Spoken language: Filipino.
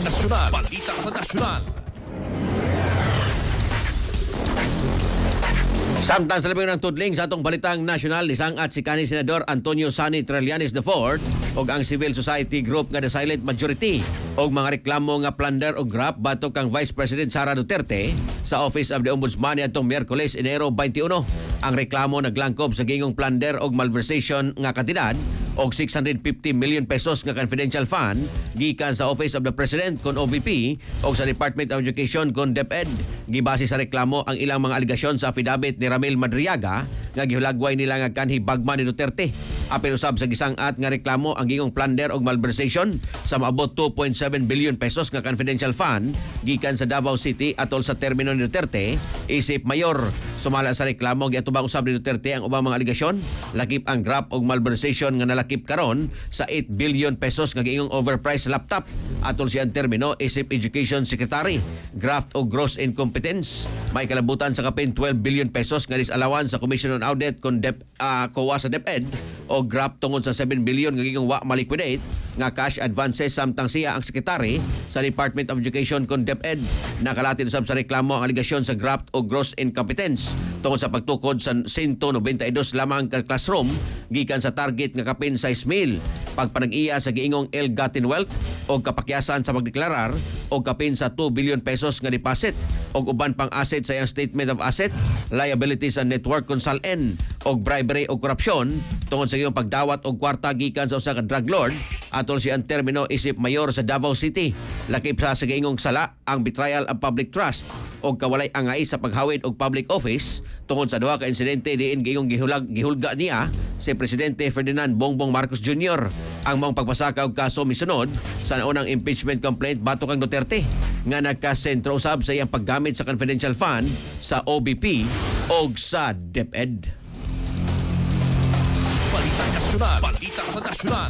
Nasyonal. Balita sa Nasyonal. Samtang sa labing ng tudling sa atong balitang nasyonal, isang at si kanhi Senador Antonio Sani Trillanes IV og ang civil society group nga The Silent Majority og mga reklamo nga plunder og graft batok kang Vice President Sara Duterte sa Office of the Ombudsman atong Miyerkules, Enero 21. Ang reklamo naglangkob sa gingong plunder og malversation nga kantidad og 650 million pesos nga confidential fund gikan sa Office of the President kon OVP o sa Department of Education kon DepEd. Gibase sa reklamo ang ilang mga aligasyon sa affidavit ni Ramil Madriaga nga gihulagway nila nga kanhi bagma ni Duterte. Apil usab sa gisang-at nga reklamo ang gingong plunder og malversation sa maabot 2.7 billion pesos nga confidential fund gikan sa Davao City atol sa termino ni Duterte isip mayor. Sumala sa reklamo giatubang usab ni Duterte ang ubang mga aligasyon, lakip ang graft og malversation nga nalakip karon sa 8 billion pesos nga gingong overpriced laptop atol siyang termino isip Education Secretary. Graft o gross incompetence may kalabutan sa kapin 12 billion pesos nga disallowance sa Commission on Audit kon COA sa DepEd o graft tungod sa 7 billion nga gingong wa maliquidate nga cash advances samtang siya ang sekretary sa Department of Education kon DepEd. Nakalatin usab sa reklamo ang aligasyon sa graft o gross incompetence tungod sa pagtukod sa 192 lamang ka classroom gikan sa target nga kapin 6,000, pagpanag-iya sa giingong ill-gotten wealth o kapakyasan sa pagdeklarar o kapin sa 2 billion pesos nga deposit o uban pang asset sa iyang statement of asset, liabilities and network consultant o bribery o korupsyon tungod sa iyong pagdawat og kwarta gikan sa usa ka drug lord atol siyang termino isip mayor sa Davao City. Lakip sa giingong sala ang betrayal of public trust o kawalay angay sa paghawid og public office tungod sa duha ka insidente diin giingong gihulga niya si Presidente Ferdinand Bongbong Marcos Jr. Ang mong pagpasaka og kaso misunod sa naunang impeachment complaint batok kang Duterte nga nagkasentro usab sa iyang paggamit sa confidential fund sa OBP o sa DepEd. Balita Nasyonal. Balita sa Nasyonal.